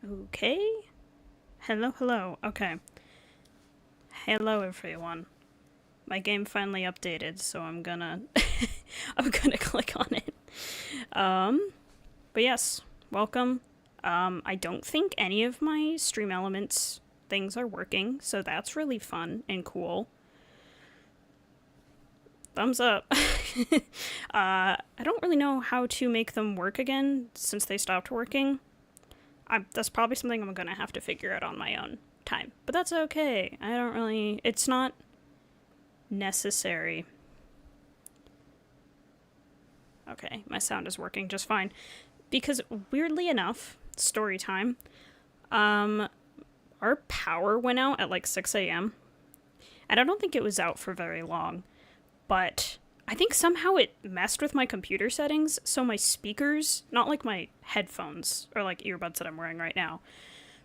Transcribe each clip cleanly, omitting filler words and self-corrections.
Okay. Hello. Okay. Hello, everyone. My game finally updated, so I'm gonna I'm gonna click on it. But yes, welcome. I don't think any of my Stream Elements things are working, so that's really fun and cool. Thumbs up. I don't really know how to make them work again since they stopped working. That's probably something I'm gonna have to figure out on my own time. But that's okay. It's not necessary. Okay, my sound is working just fine. Because weirdly enough, story time, our power went out at like 6 a.m. And I don't think it was out for very long. But I think somehow it messed with my computer settings, so my speakers, not like my headphones or like earbuds that I'm wearing right now,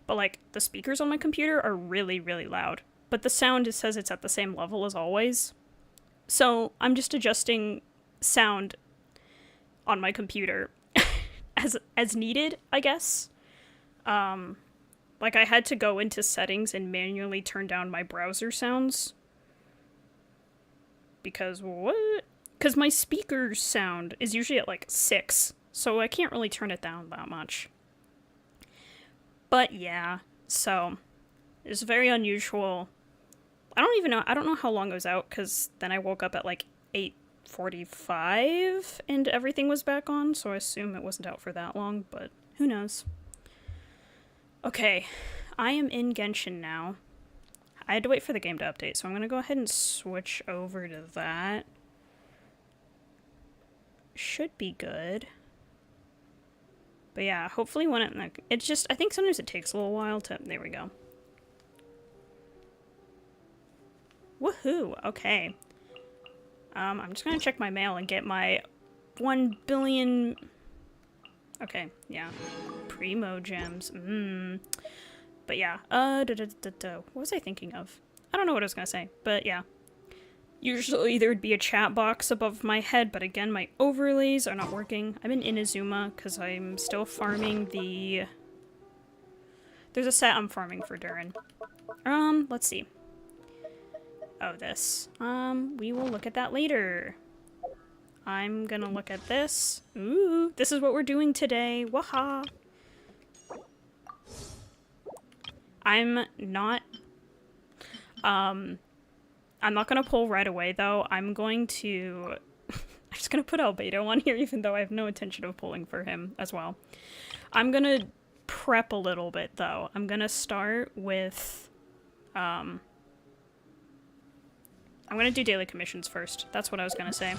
but like the speakers on my computer are really, really loud. But the sound, it says it's at the same level as always. So I'm just adjusting sound on my computer as needed, I guess. Like I had to go into settings and manually turn down my browser sounds. Because what? Because my speaker sound is usually at like 6, so I can't really turn it down that much. But yeah, so it's very unusual. I don't know how long it was out, because then I woke up at like 8:45 and everything was back on, so I assume it wasn't out for that long, but who knows. Okay, I am in Genshin now. I had to wait for the game to update, so I'm going to go ahead and switch over to that. Should be good. But yeah, hopefully when it's just, I think sometimes it takes a little while to, there we go. Woohoo, okay. I'm just going to check my mail and get my 1 billion... Okay, yeah. Primo gems, But yeah, what was I thinking of? I don't know what I was gonna say, but yeah. Usually there would be a chat box above my head, but again, my overlays are not working. I'm in Inazuma, because I'm still farming the... There's a set I'm farming for Durin. Let's see. Oh, this. We will look at that later. I'm gonna look at this. Ooh, this is what we're doing today. Waha! I'm not gonna pull right away though. I'm just gonna put Albedo on here even though I have no intention of pulling for him as well. I'm gonna prep a little bit though. I'm gonna start with I'm gonna do daily commissions first. That's what I was gonna say.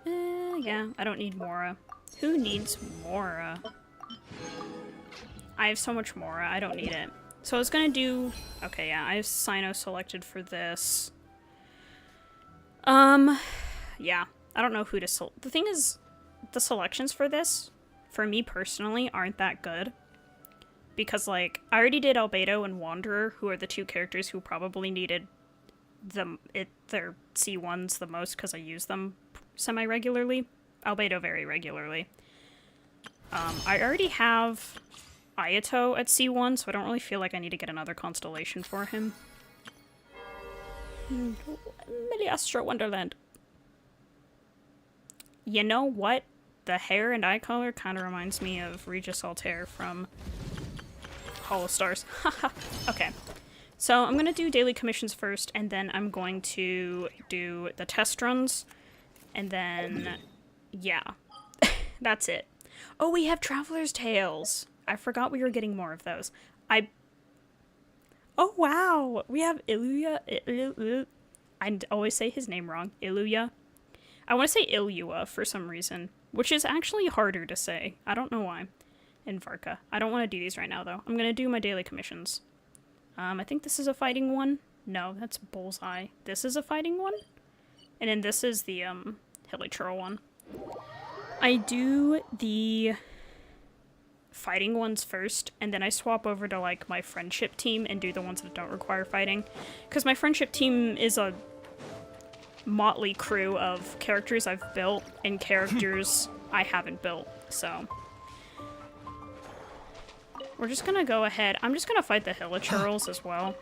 Yeah, I don't need Mora. Who needs Mora? I have so much Mora, I don't need it. So I was gonna do... Okay, yeah, I have Sino selected for this. Yeah, I don't know who to The thing is, the selections for this, for me personally, aren't that good. Because, like, I already did Albedo and Wanderer, who are the two characters who probably needed their C1s the most, because I use them semi-regularly. Albedo very regularly. I already have Ayato at C1, so I don't really feel like I need to get another constellation for him. Astro Wonderland. You know what? The hair and eye color kind of reminds me of Regis Altair from Hollow Stars. Haha. Okay. So I'm going to do daily commissions first, and then I'm going to do the test runs, and then, yeah. That's it. Oh, we have Traveler's Tales. I forgot we were getting more of those. Oh, wow! We have Iluya. I always say his name wrong. Iluya. I want to say Ilua for some reason, which is actually harder to say. I don't know why. In Varka. I don't want to do these right now, though. I'm going to do my daily commissions. I think this is a fighting one. No, that's Bullseye. This is a fighting one. And then this is the, Hilichurl one. I do the fighting ones first, and then I swap over to, like, my friendship team and do the ones that don't require fighting. Because my friendship team is a motley crew of characters I've built and characters I haven't built, so... we're just gonna go ahead. I'm just gonna fight the Hilichurls as well.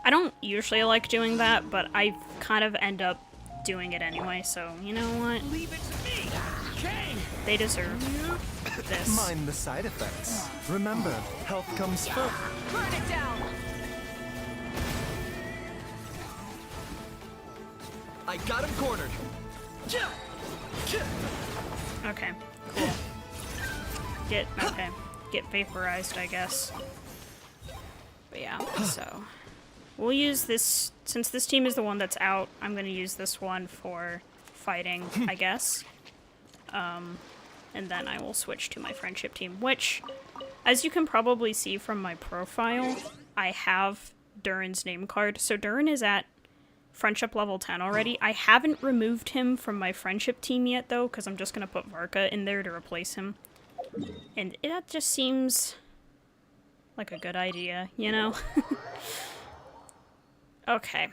I don't usually like doing that, but I kind of end up doing it anyway, so you know what? Leave it to me. Okay. They deserve this. Mind the side effects. Remember, health comes first. Burn it down. I got him cornered. Okay, cool. Get vaporized, I guess. But yeah, so we'll use this, since this team is the one that's out, I'm gonna use this one for fighting, I guess. And then I will switch to my friendship team, which, as you can probably see from my profile, I have Durin's name card. So Durin is at friendship level 10 already. I haven't removed him from my friendship team yet, though, because I'm just going to put Varka in there to replace him. And that just seems like a good idea, you know? Okay.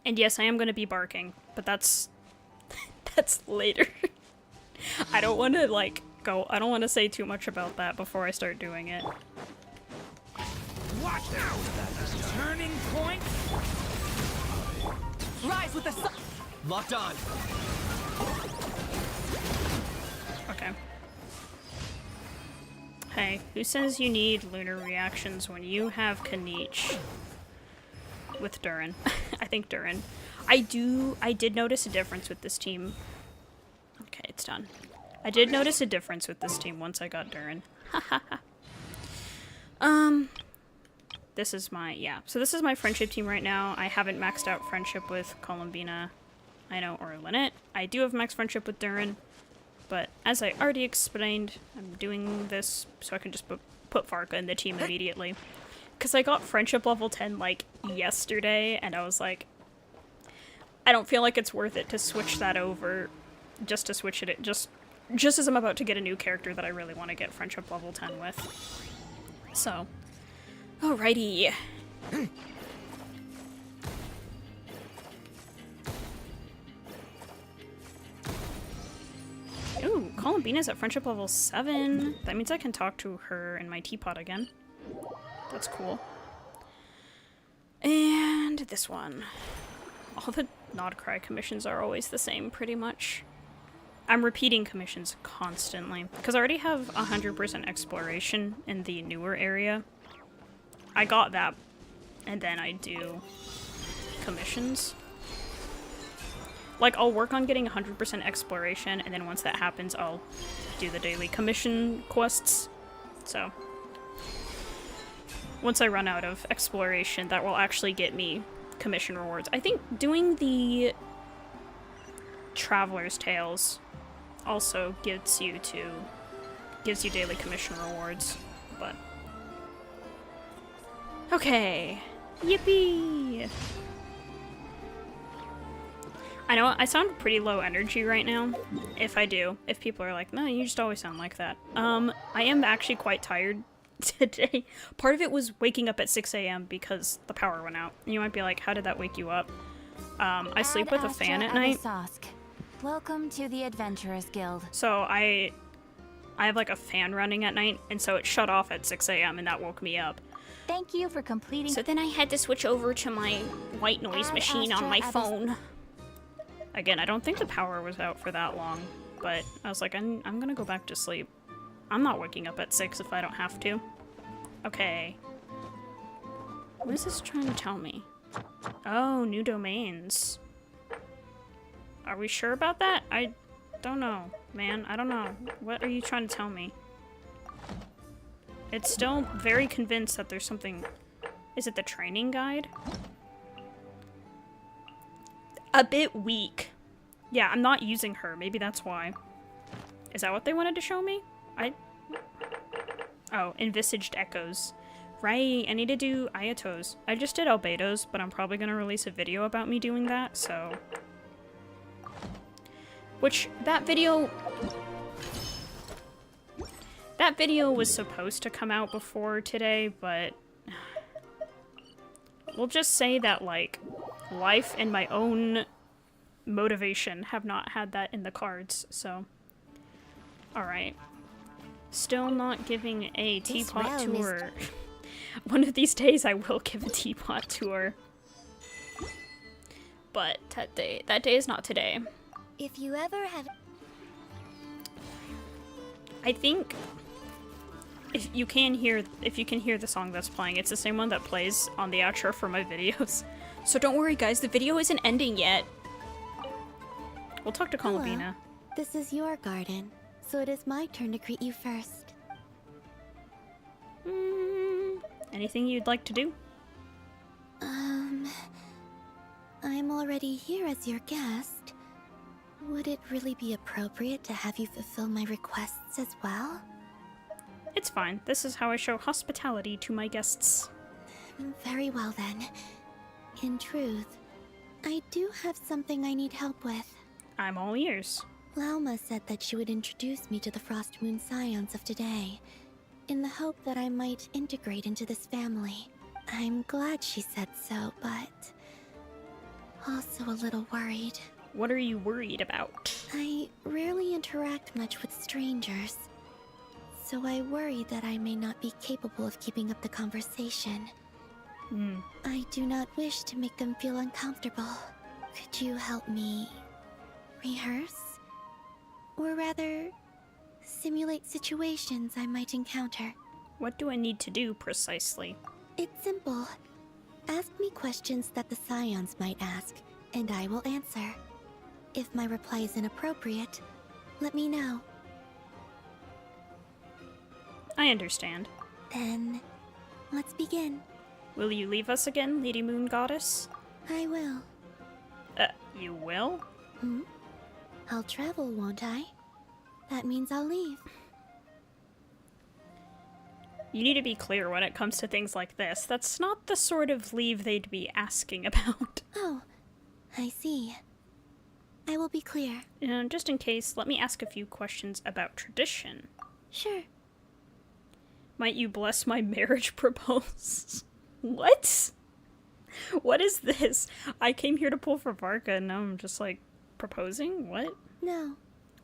And yes, I am going to be barking, but that's later. I don't want to, like, I don't want to say too much about that before I start doing it. Watch out! Turning point. Rise with the sun. Locked on. Okay. Hey, who says you need lunar reactions when you have Kanich with Durin? I think Durin. I did notice a difference with this team. Okay, it's done. I did notice a difference with this team once I got Durin. This is my, so this is my friendship team right now. I haven't maxed out friendship with Columbina, or Lynette. I do have max friendship with Durin, but as I already explained, I'm doing this so I can just put Varka in the team immediately. Because I got friendship level 10, like, yesterday, and I was like, I don't feel like it's worth it to switch that over, just to switch it, just as I'm about to get a new character that I really want to get friendship level 10 with. So, alrighty. Ooh, Columbina's at friendship level 7. That means I can talk to her in my teapot again. That's cool. And this one. All the Nodcry commissions are always the same, pretty much. I'm repeating commissions constantly, because I already have 100% exploration in the newer area. I got that, and then I do commissions. Like, I'll work on getting 100% exploration, and then once that happens, I'll do the daily commission quests. So, once I run out of exploration, that will actually get me commission rewards. I think doing the Traveler's Tales also gives you daily commission rewards, but okay. Yippee! I know I sound pretty low energy right now. If people are like, no, you just always sound like that. I am actually quite tired today. Part of it was waking up at 6 a.m. because the power went out. You might be like, how did that wake you up? I sleep with a fan at night. Welcome to the Adventurers Guild. So I have like a fan running at night, and so it shut off at 6 a.m. and that woke me up. Thank you for completing. So then I had to switch over to my white noise machine on my phone. Again, I don't think the power was out for that long, but I was like, I'm gonna go back to sleep. I'm not waking up at 6 if I don't have to. Okay. What is this trying to tell me? Oh, new domains. Are we sure about that? I don't know, man. I don't know. What are you trying to tell me? It's still very convinced that there's something... Is it the training guide? A bit weak. Yeah, I'm not using her. Maybe that's why. Is that what they wanted to show me? Oh, envisaged echoes. Right, I need to do Ayatos. I just did Albedos, but I'm probably gonna release a video about me doing that, so... Which, that video was supposed to come out before today, but... We'll just say that, like, life and my own motivation have not had that in the cards, so... Alright. Still not giving a teapot realm is- tour. One of these days I will give a teapot tour. But that day is not today. If you ever have... I think if you can hear the song that's playing, it's the same one that plays on the outro for my videos. So don't worry guys, the video isn't ending yet. We'll talk to Columbina. This is your garden, so it is my turn to greet you first. Anything you'd like to do? I'm already here as your guest. Would it really be appropriate to have you fulfill my requests as well? It's fine. This is how I show hospitality to my guests. Very well then. In truth, I do have something I need help with. I'm all ears. Lauma said that she would introduce me to the Frost Moon Scions of today, in the hope that I might integrate into this family. I'm glad she said so, but also a little worried. What are you worried about? I rarely interact much with strangers, so I worry that I may not be capable of keeping up the conversation. I do not wish to make them feel uncomfortable. Could you help me rehearse? Or rather, simulate situations I might encounter? What do I need to do precisely? It's simple. Ask me questions that the Scions might ask, and I will answer. If my reply is inappropriate, let me know. I understand. Then, let's begin. Will you leave us again, Lady Moon Goddess? I will. You will? I'll travel, won't I? That means I'll leave. You need to be clear when it comes to things like this. That's not the sort of leave they'd be asking about. Oh, I see. I will be clear. And just in case, let me ask a few questions about tradition. Sure. Might you bless my marriage proposal? What? What is this? I came here to pull for Varka and now I'm just like, proposing? What? No.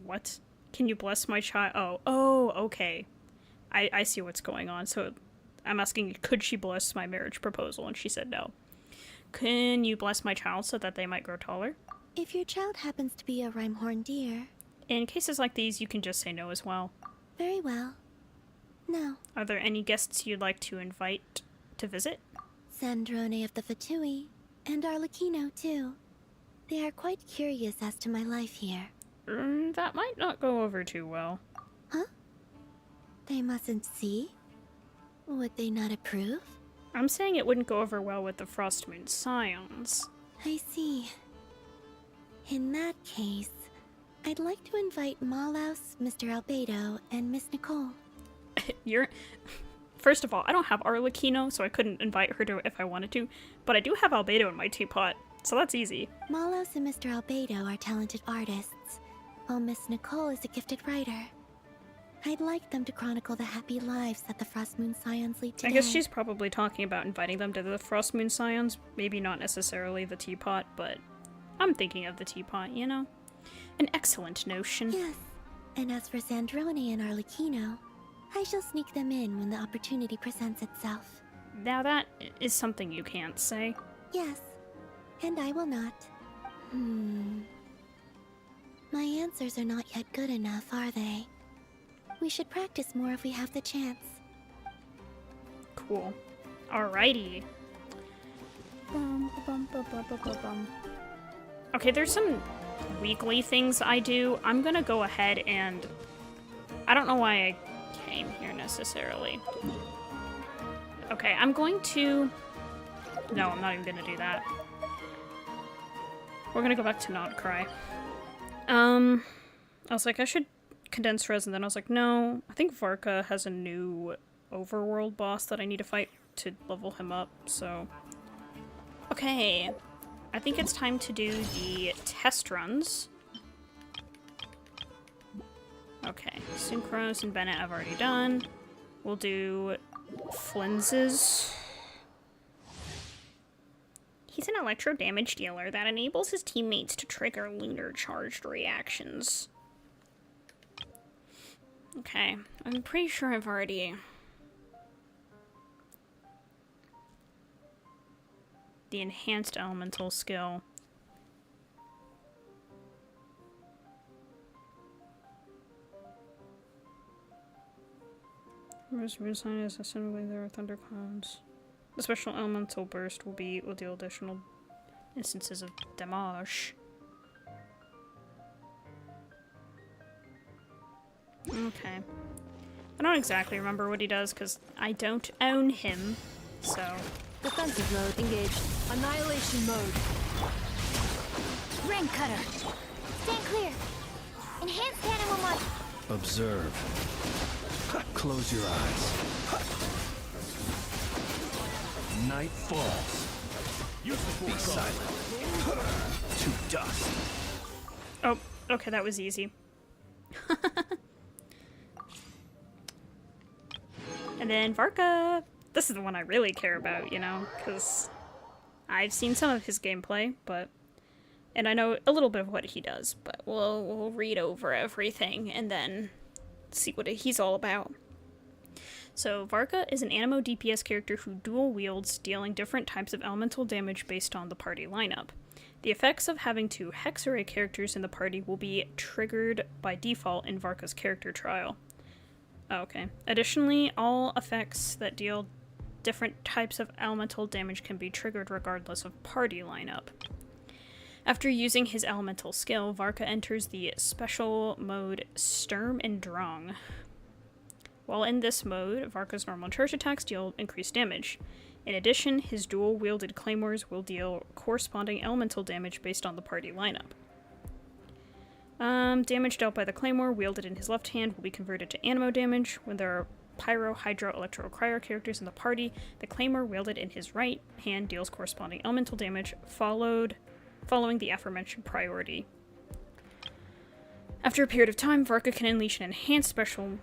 What? Can you bless my child? Oh, okay. I see what's going on. So I'm asking, could she bless my marriage proposal? And she said no. Can you bless my child so that they might grow taller? If your child happens to be a Rhyme-horned deer... In cases like these, you can just say no as well. Very well. No. Are there any guests you'd like to invite to visit? Sandrone of the Fatui, and Arlecchino too. They are quite curious as to my life here. That might not go over too well. Huh? They mustn't see? Would they not approve? I'm saying it wouldn't go over well with the Frost Moon Scions. I see. In that case, I'd like to invite Malaus, Mr. Albedo, and Miss Nicole. First of all, I don't have Arlecchino, so I couldn't invite her to if I wanted to, but I do have Albedo in my teapot, so that's easy. Malaus and Mr. Albedo are talented artists, while Miss Nicole is a gifted writer. I'd like them to chronicle the happy lives that the Frost Moon Scions lead today. I guess she's probably talking about inviting them to the Frost Moon Scions, maybe not necessarily the teapot, but I'm thinking of the teapot, you know? An excellent notion. Yes, and as for Sandrone and Arlecchino, I shall sneak them in when the opportunity presents itself. Now that is something you can't say. Yes, and I will not. My answers are not yet good enough, are they? We should practice more if we have the chance. Cool. Alrighty. Okay, there's some weekly things I do. I'm gonna go ahead and... I don't know why I came here necessarily. Okay, I'm going to... No, I'm not even gonna do that. We're gonna go back to Not Cry. I was like, I should condense res, and then I was like, no, I think Varka has a new overworld boss that I need to fight to level him up, so... Okay, I think it's time to do the test runs. Okay, Synchros and Bennett I've already done. We'll do Flinz's. He's an electro damage dealer that enables his teammates to trigger lunar charged reactions. Okay, I'm pretty sure I've already... The enhanced elemental skill. Resign is assembly there are thunderclouds. The special elemental burst will deal additional instances of damage. Okay. I don't exactly remember what he does because I don't own him, so... Defensive mode engaged. Annihilation mode. Ring cutter. Stand clear. Enhanced animal mod. Observe. Close your eyes. Night falls. Be silent. To dust. Oh, okay, that was easy. And then Varka. This is the one I really care about, you know, because I've seen some of his gameplay, and I know a little bit of what he does, but we'll read over everything and then see what he's all about. So Varka is an Anemo DPS character who dual wields, dealing different types of elemental damage based on the party lineup. The effects of having two hex array characters in the party will be triggered by default in Varka's character trial. Oh, okay. Additionally, all effects that deal different types of elemental damage can be triggered regardless of party lineup. After using his elemental skill, Varka enters the special mode Sturm and Drang. While in this mode, Varka's normal charge attacks deal increased damage. In addition, his dual-wielded claymores will deal corresponding elemental damage based on the party lineup. Damage dealt by the claymore wielded in his left hand will be converted to anemo damage. When there are Pyro, Hydro, Electro, or Cryo characters in the party, the claymore wielded in his right hand deals corresponding elemental damage, following the aforementioned priority. After a period of time, Varka can unleash an enhanced special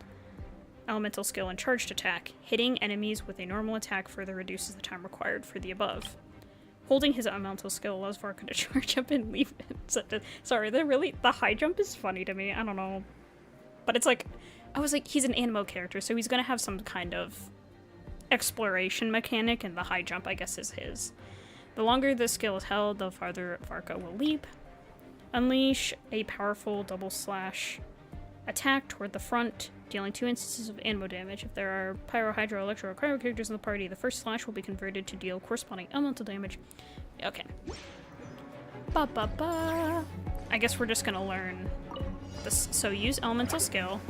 elemental skill and charged attack. Hitting enemies with a normal attack further reduces the time required for the above. Holding his elemental skill allows Varka to charge up and leave it. Sorry, the high jump is funny to me. I don't know. But it's like, I was like, he's an Anemo character, so he's gonna have some kind of exploration mechanic, and the high jump, I guess, is his. The longer the skill is held, the farther Varka will leap. Unleash a powerful double slash attack toward the front, dealing 2 instances of Anemo damage. If there are Pyro, Hydro, Electro, or Cryo characters in the party, the first slash will be converted to deal corresponding elemental damage. Okay. Ba-ba-ba. I guess we're just gonna learn this. So use elemental skill.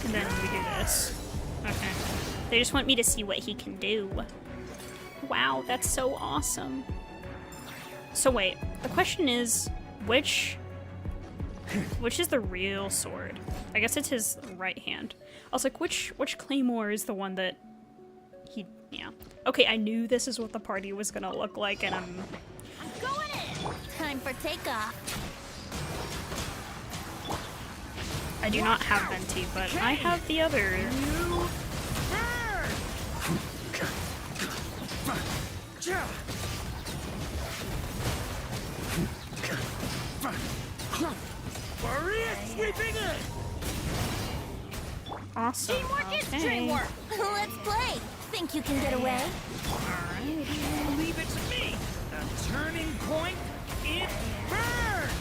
And then we do this. Okay. They just want me to see what he can do. Wow, that's so awesome. So wait, the question is, which is the real sword? I guess it's his right hand. I was like, which claymore is the one that yeah. Okay, I knew this is what the party was gonna look like, and I'm Going in. Time for takeoff. I do not have Venti, but I have the other. Awesome. Teamwork is Okay. dreamwork. Let's play. Think you can get away? Leave it to me. The turning point. It burns.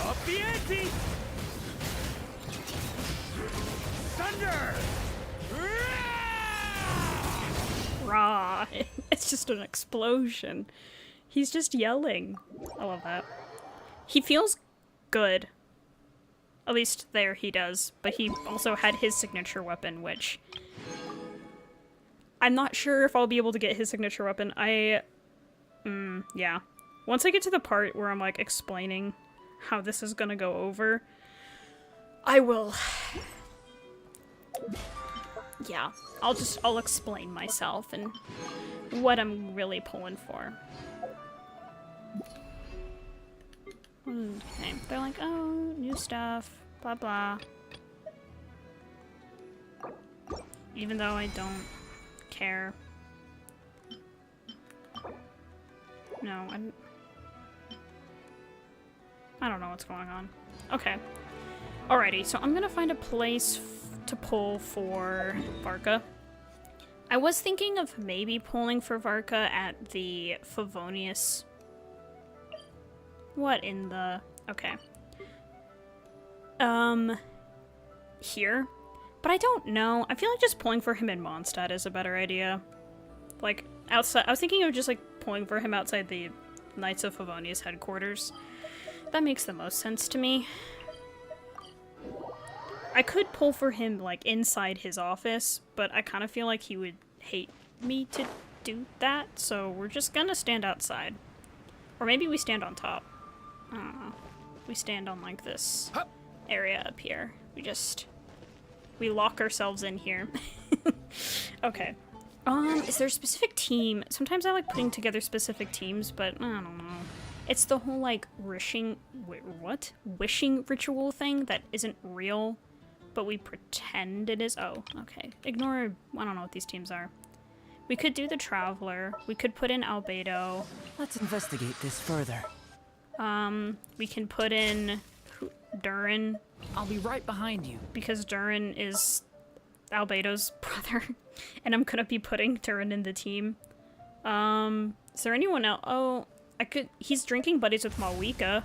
Up the ante. Thunder. Raw. It's just an explosion. He's just yelling. I love that. He feels good. At least there he does. But he also had his signature weapon, which... I'm not sure if I'll be able to get his signature weapon. Yeah. Once I get to the part where I'm, like, explaining how this is gonna go over, I will... Yeah. I'll explain myself and what I'm really pulling for. Okay. They're like, oh, new stuff, blah blah. even though I don't care. No, I don't know what's going on. Okay. Alrighty, so I'm gonna find a place to pull for Varka. I was thinking of maybe pulling for Varka at the Favonius. What in the... Okay. Here. But I don't know. I feel like just pulling for him in Mondstadt is a better idea. Like, outside... I was thinking of just, like, pulling for him outside the Knights of Favonius headquarters. That makes the most sense to me. I could pull for him, like, inside his office, but I kind of feel like he would hate me to do that, so we're just gonna stand outside. Or maybe we stand on top. I don't know. We stand on, like, this area up here. We lock ourselves in here. Okay. Is there a specific team? Sometimes I like putting together specific teams, but I don't know. It's the whole, like, wishing ritual thing that isn't real, but we pretend it is. Oh, okay. Ignore, I don't know what these teams are. We could do the Traveler. We could put in Albedo. Let's investigate this further. We can put in Durin. I'll be right behind you. Because Durin is Albedo's brother. And I'm gonna be putting Durin in the team. Is there anyone else? Oh, he's drinking buddies with Malwika.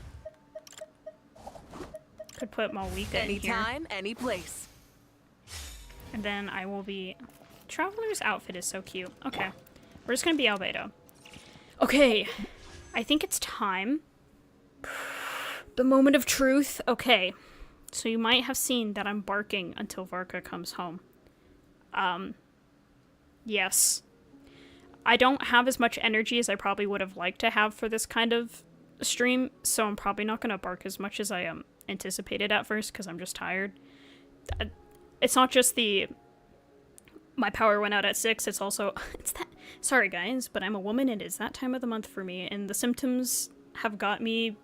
Could put Malwika in here. Anytime, any place. And then I will be... Traveler's outfit is so cute. Okay. We're just gonna be Albedo. Okay. I think it's time. The moment of truth. Okay. So you might have seen that I'm barking until Varka comes home. Yes. I don't have as much energy as I probably would have liked to have for this kind of stream, so I'm probably not gonna bark as much as I anticipated at first, because I'm just tired. It's not just my power went out at 6, it's also... Sorry guys, but I'm a woman, it is that time of the month for me, and the symptoms have got me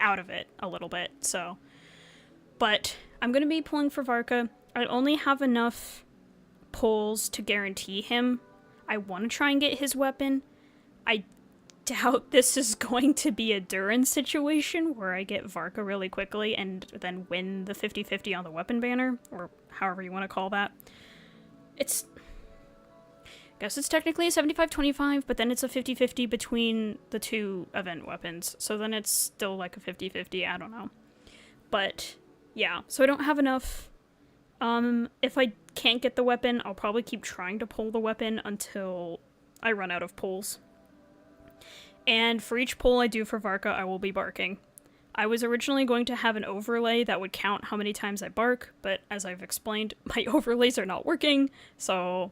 out of it a little bit, so... But I'm gonna be pulling for Varka. I only have enough pulls to guarantee him. I want to try and get his weapon. I doubt this is going to be a Durin situation where I get Varka really quickly and then win the 50-50 on the weapon banner, or however you want to call that. I guess it's technically a 75-25, but then it's a 50-50 between the two event weapons, so then it's still like a 50-50, I don't know. But, yeah, so I don't have enough. If I can't get the weapon, I'll probably keep trying to pull the weapon until I run out of pulls. And for each pull I do for Varka, I will be barking. I was originally going to have an overlay that would count how many times I bark, but as I've explained, my overlays are not working, so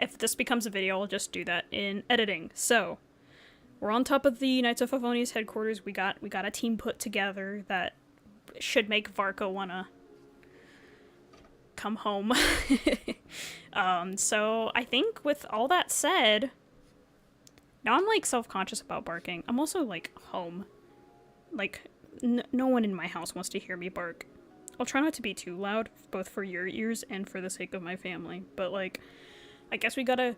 if this becomes a video, I'll just do that in editing. So, we're on top of the Knights of Favonius headquarters. We got a team put together that should make Varka wanna come home. So I think with all that said, now I'm like self-conscious about barking. I'm also like home. Like, no one in my house wants to hear me bark. I'll try not to be too loud, both for your ears and for the sake of my family. But like, I guess we gotta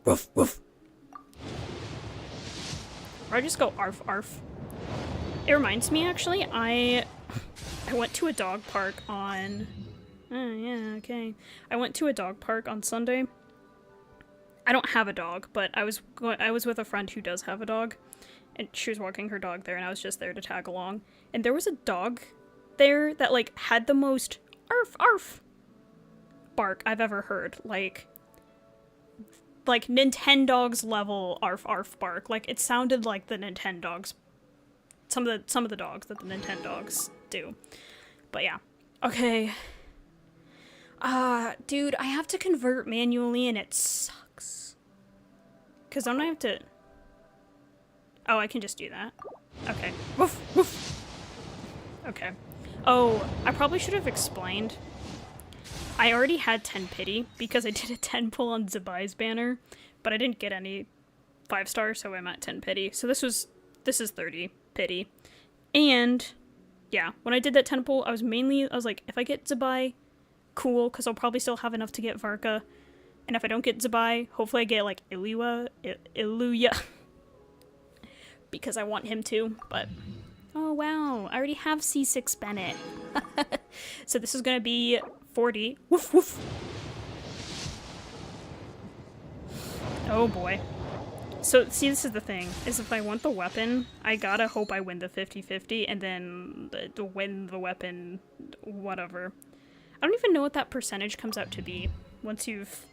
woof woof. Or I just go arf arf. It reminds me actually, I went to a dog park on... Oh, yeah, okay. I went to a dog park on Sunday. I don't have a dog, but I was with a friend who does have a dog, and she was walking her dog there, and I was just there to tag along. And there was a dog there that, like, had the most arf arf bark I've ever heard. Like Nintendogs level arf arf bark. Like, it sounded like the Nintendogs. Some of the dogs that the Nintendogs do. But yeah. Okay. Dude, I have to convert manually and it sucks. Cause don't I have to... Oh, I can just do that. Okay. Woof, woof. Okay. Oh, I probably should have explained. I already had 10 pity because I did a 10 pull on Zabai's banner, but I didn't get any 5-star, so I'm at 10 pity. So this is 30 pity. And yeah, when I did that 10 pull, I was like, if I get Zabai, cool, because I'll probably still have enough to get Varka. And if I don't get Zabai, hopefully I get, like, Iluya. Because I want him to, but... Oh, wow. I already have C6 Bennett. So this is gonna be 40. Woof, woof. Oh, boy. So, see, this is the thing, is if I want the weapon, I gotta hope I win the 50-50, and then win the weapon, whatever. I don't even know what that percentage comes out to be once you've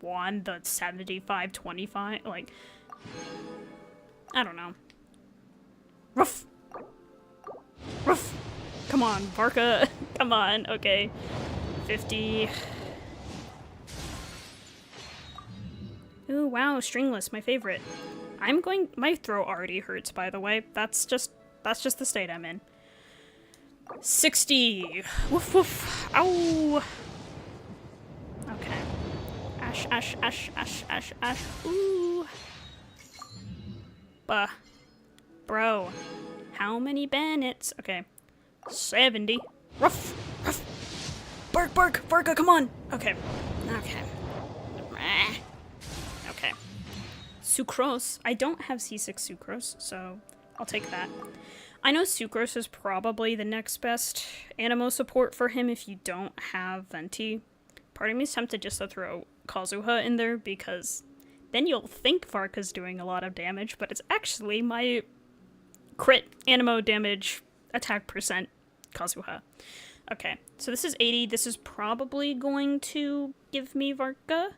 won the 75-25, like, I don't know. Ruff! Ruff! Come on, Varka! Come on, okay. 50... Ooh, wow, stringless, my favorite. My throat already hurts, by the way. That's just the state I'm in. 60! Woof woof! Ow! Okay. Ash, ash, ash, ash, ash, ash. Ooh! Bah. Bro. How many Bennets? Okay. 70. Ruff! Ruff! Bark, bark! Varka, come on! Okay. Okay. Okay. Sucrose. I don't have C6 Sucrose, so I'll take that. I know Sucrose is probably the next best Animo support for him if you don't have Venti. Part of me is tempted just to throw Kazuha in there, because then you'll think Varka's doing a lot of damage, but it's actually my crit Animo damage attack percent Kazuha. Okay, so this is 80. This is probably going to give me Varka.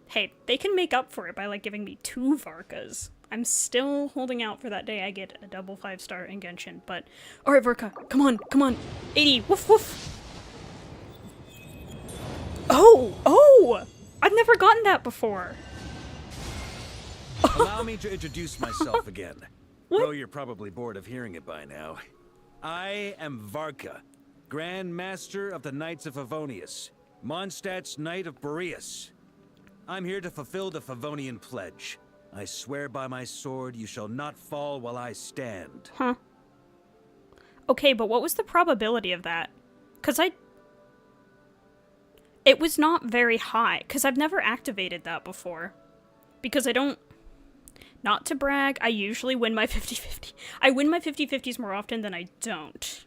Hey, they can make up for it by, like, giving me 2 Varkas. I'm still holding out for that day I get a double 5-star in Genshin, but... Alright, Varka, come on, come on! 80, woof woof! Oh! Oh! I've never gotten that before! Allow me to introduce myself again. Though you're probably bored of hearing it by now. I am Varka, Grand Master of the Knights of Favonius, Mondstadt's Knight of Boreas. I'm here to fulfill the Favonian pledge. I swear by my sword you shall not fall while I stand. Huh. Okay, but what was the probability of that? It was not very high, because I've never activated that before. Because I don't... Not to brag, I usually win my 50-50. I win my 50-50s more often than I don't.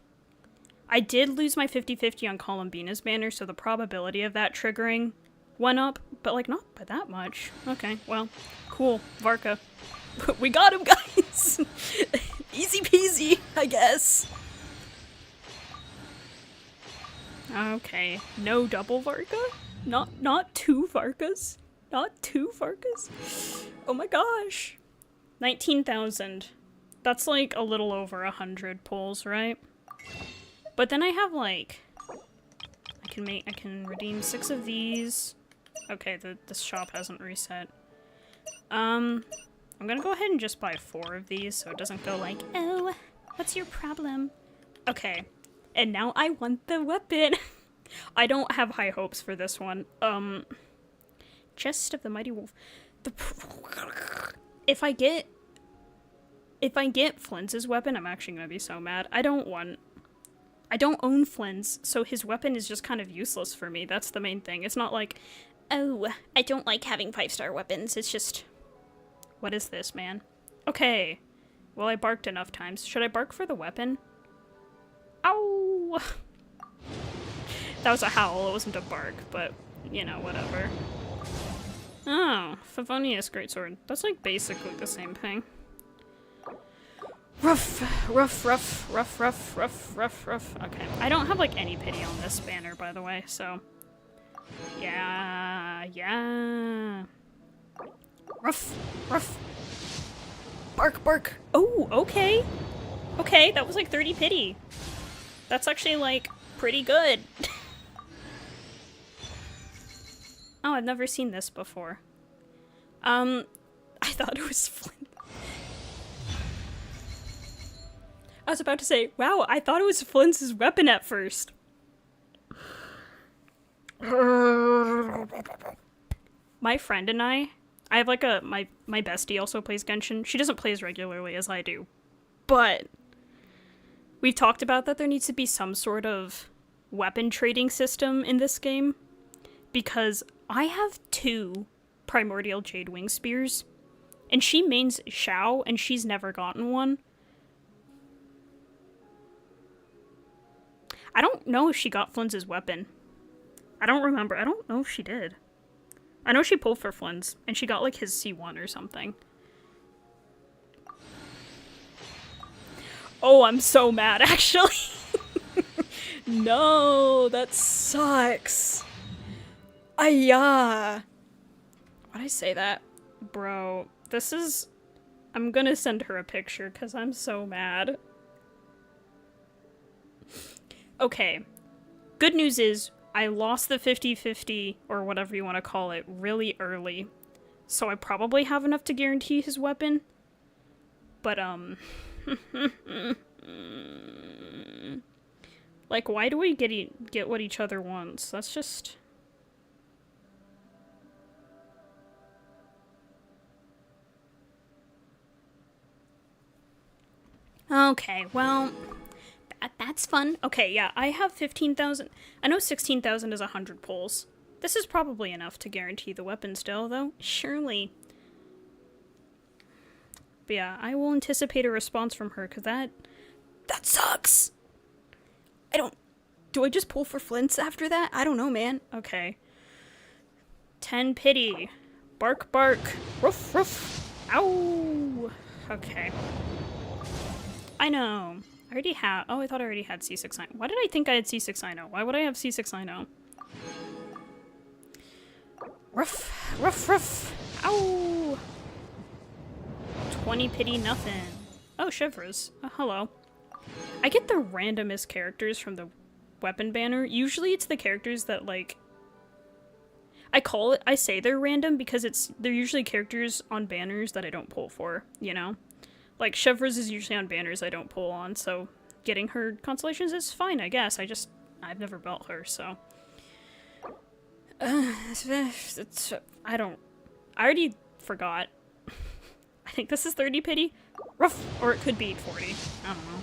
I did lose my 50-50 on Columbina's banner, so the probability of that triggering went up, but, like, not by that much. Okay, well, cool. Varka. We got him, guys! Easy peasy, I guess. Okay, no double Varka? Not 2 Varkas? Not 2 Varkas? Oh my gosh. 19,000. That's like a little over 100 pulls, right? But then I have, like, I can redeem 6 of these. Okay, the shop hasn't reset. I'm gonna go ahead and just buy 4 of these so it doesn't feel like, oh, what's your problem? Okay, and now I want the weapon. I don't have high hopes for this one. Chest of the Mighty Wolf. If I get Flynn's weapon, I'm actually gonna be so mad. I don't own Flynn's, so his weapon is just kind of useless for me. That's the main thing. It's not like, oh, I don't like having 5-star weapons. It's just, what is this, man? Okay. Well, I barked enough times. Should I bark for the weapon? Ow! That was a howl, it wasn't a bark, but, you know, whatever. Oh, Favonius Greatsword. That's, like, basically the same thing. Rough, rough, rough, rough, rough, rough, rough, rough. Okay, I don't have, like, any pity on this banner, by the way, so... Yeah. Ruff, ruff. Bark, bark. Oh, okay. Okay, that was like 30 pity. That's actually, like, pretty good. Oh, I've never seen this before. I thought it was Flynn. I was about to say, wow, I thought it was Flynn's weapon at first. My friend and I have like my bestie also plays Genshin. She doesn't play as regularly as I do, but we've talked about that there needs to be some sort of weapon trading system in this game, because I have 2 Primordial Jade Wing Spears, and she mains Xiao, and she's never gotten one. I don't know if she got Flynn's weapon. I don't remember. I don't know if she did. I know she pulled for Flynn's, and she got, like, his C1 or something. Oh, I'm so mad, actually. No, that sucks. Ayah. Why'd I say that? Bro, this is... I'm gonna send her a picture, because I'm so mad. Okay. Good news is, I lost the 50-50, or whatever you want to call it, really early. So I probably have enough to guarantee his weapon. But, like, why do we get what each other wants? That's just... Okay, well, that's fun. Okay, yeah, I have 15,000. I know 16,000 is 100 pulls. This is probably enough to guarantee the weapon still, though. Surely. But yeah, I will anticipate a response from her, because that sucks! Do I just pull for Flints after that? I don't know, man. Okay. 10 pity. Bark, bark. Ruff, ruff. Ow! Okay. I know. I already have. Oh, I thought I already had C690. Why did I think I had C690? Why would I have C690? Ruff, ruff, ruff. Ow! 20 pity, nothing. Oh, Shivers. Hello. I get the randomest characters from the weapon banner. Usually it's the characters that, like... I say they're random because they're usually characters on banners that I don't pull for, you know? Like, Shivers is usually on banners I don't pull on, so getting her constellations is fine, I guess. I've never built her, so... I already forgot. I think this is 30 pity? Rough! Or it could be 40. I don't know.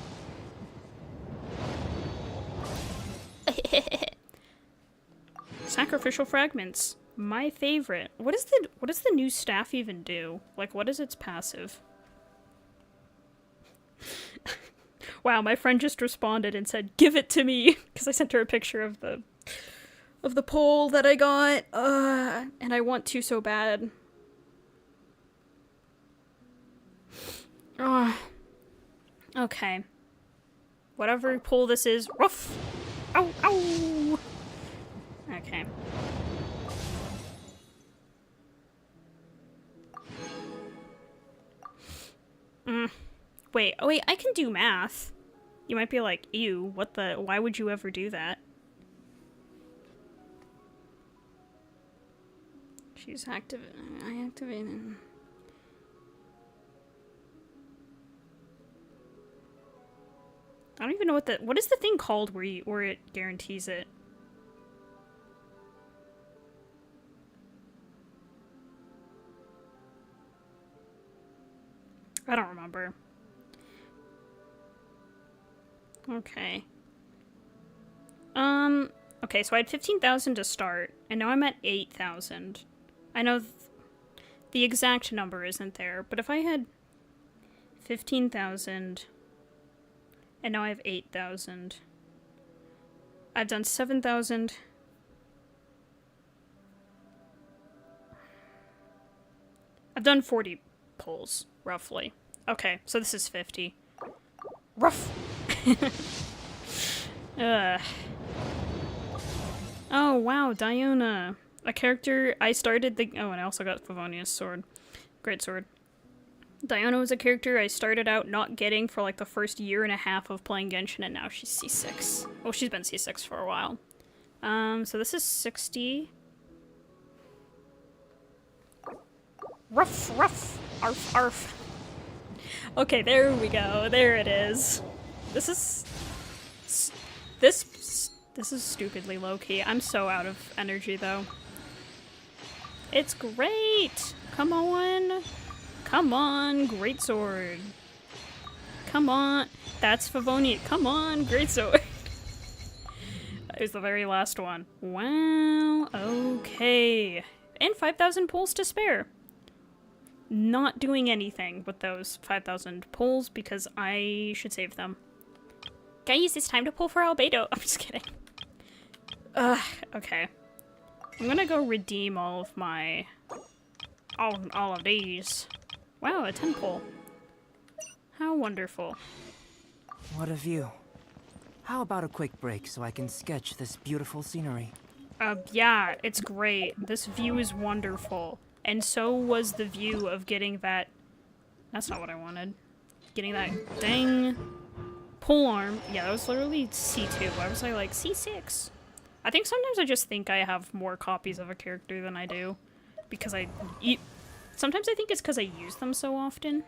Sacrificial fragments. My favorite. What does the new staff even do? Like, what is its passive? Wow, my friend just responded and said, "Give it to me," because I sent her a picture of the pole that I got. And I want to so bad. Okay. Whatever pole this is. Ruff! Ow! Ow! Okay. Wait, oh wait, I can do math. You might be like, ew, why would you ever do that? She's I activated. I don't even know what is the thing called where it guarantees it? I don't remember. Okay. Okay, so I had 15,000 to start, and now I'm at 8,000. I know the exact number isn't there, but if I had 15,000, and now I have 8,000, I've done 7,000. I've done 40 pulls, roughly. Okay, so this is 50. Rough! Oh, wow, Diona. A character I started the... Oh, and I also got Favonia's sword. Great sword. Diona was a character I started out not getting for like the first year and a half of playing Genshin, and now she's C6. Well, she's been C6 for a while. So this is 60. Ruff, ruff, arf, arf. Okay, there we go. There it is. This is stupidly low-key. I'm so out of energy, though. It's great! Come on! Come on, great sword. Come on. That's Favonia. Come on, great sword. There's the very last one. Wow, okay. And 5,000 pulls to spare. Not doing anything with those 5,000 pulls because I should save them. Guys, it's time to pull for Albedo. I'm just kidding. Ugh, okay. I'm gonna go redeem all of my... all of these. Wow, a 10 pull. How wonderful. What a view. How about a quick break so I can sketch this beautiful scenery? Yeah, it's great. This view is wonderful. And so was the view of getting that... That's not what I wanted. Getting that dang pole arm. Yeah, that was literally C2. Why was I like C6? I think sometimes I just think I have more copies of a character than I do. Because sometimes I think it's because I use them so often.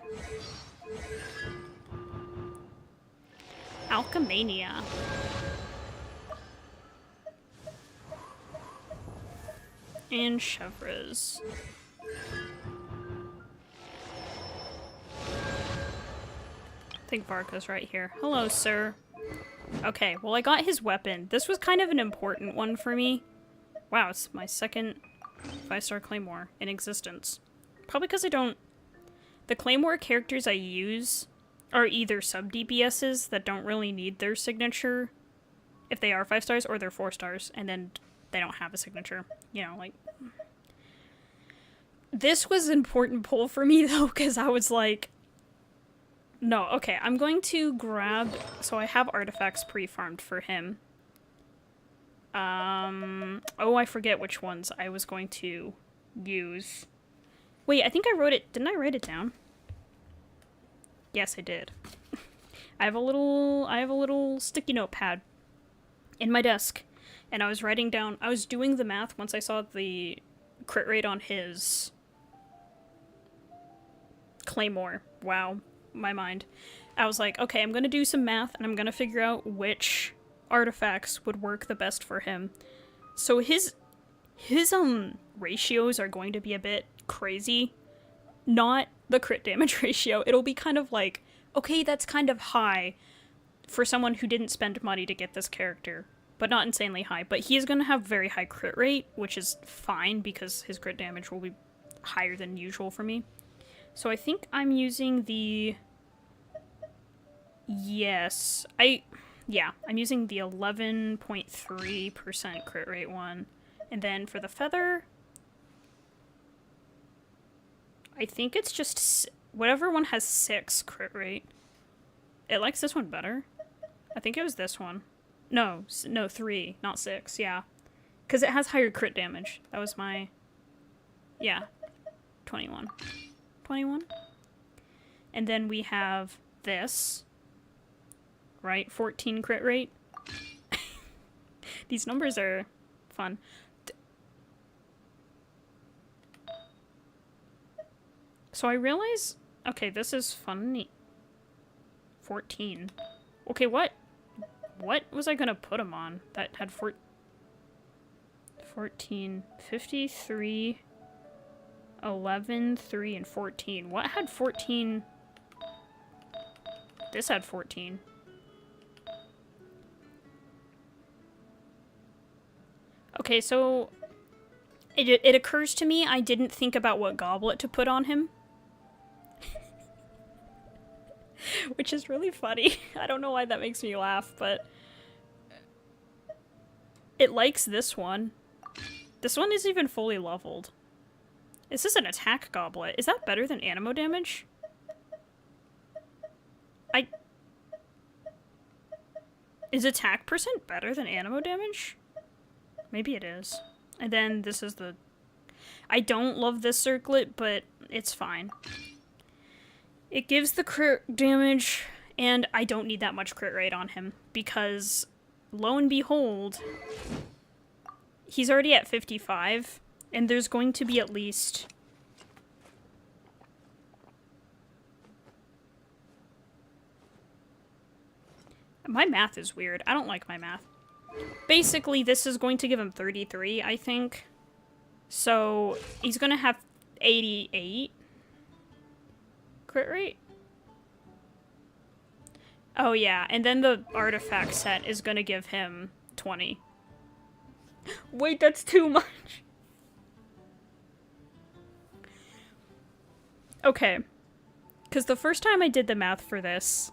Alchemania. And Chevres. I think Varka's right here. Hello, sir. Okay, well I got his weapon. This was kind of an important one for me. Wow, it's my second 5-star Claymore in existence. Probably because I don't... The Claymore characters I use are either sub-DPSs that don't really need their signature if they are 5 stars, or they're 4 stars, and then they don't have a signature. You know, like... This was an important pull for me, though, because I was like... No, okay, I'm going to grab... So I have artifacts pre-farmed for him. Oh, I forget which ones I was going to use. Wait, I think I wrote it... Didn't I write it down? Yes, I did. I have a little sticky notepad in my desk, and I was writing down... I was doing the math once I saw the crit rate on his Claymore. Wow. My mind. I was like, okay, I'm gonna do some math and I'm gonna figure out which artifacts would work the best for him. So his ratios are going to be a bit crazy. Not the crit damage ratio. It'll be kind of like, okay, that's kind of high for someone who didn't spend money to get this character, but not insanely high. But he is gonna have very high crit rate, which is fine because his crit damage will be higher than usual for me. So I think I'm using the... Yes, I'm using the 11.3% crit rate one. And then for the feather, I think it's just whatever one has 6 crit rate. It likes this one better. I think it was this one. No, 3, not 6, yeah. Because it has higher crit damage. That was my... Yeah, 21. 21. And then we have this... Right? 14 crit rate. These numbers are fun. So I realize... Okay, this is funny. 14. Okay, what was I gonna put him on that had 14, 53, 11, 3, and 14. What had 14? This had 14. Okay, so it occurs to me I didn't think about what goblet to put on him. Which is really funny. I don't know why that makes me laugh, but it likes this one. This one isn't even fully leveled. This is an attack goblet. Is that better than animo damage? Is attack percent better than animo damage? Maybe it is. And then this is the... I don't love this circlet, but it's fine. It gives the crit damage, and I don't need that much crit rate on him, because lo and behold, he's already at 55, and there's going to be at least... My math is weird. I don't like my math. Basically, this is going to give him 33, I think. So, he's going to have 88 crit rate. Oh yeah, and then the artifact set is going to give him 20. Wait, that's too much. Okay. Because the first time I did the math for this,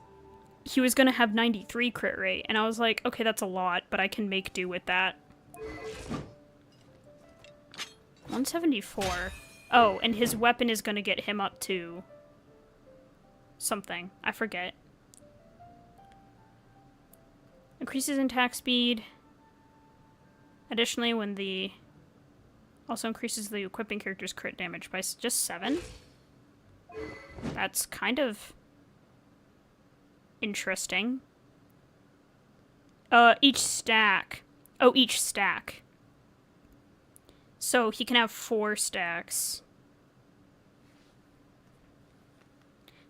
he was going to have 93 crit rate. And I was like, okay, that's a lot, but I can make do with that. 174. Oh, and his weapon is going to get him up to something. I forget. Increases attack speed. Additionally, when the... Also increases the equipping character's crit damage by just 7. That's kind of... interesting. Each stack. Oh, each stack. So he can have 4 stacks.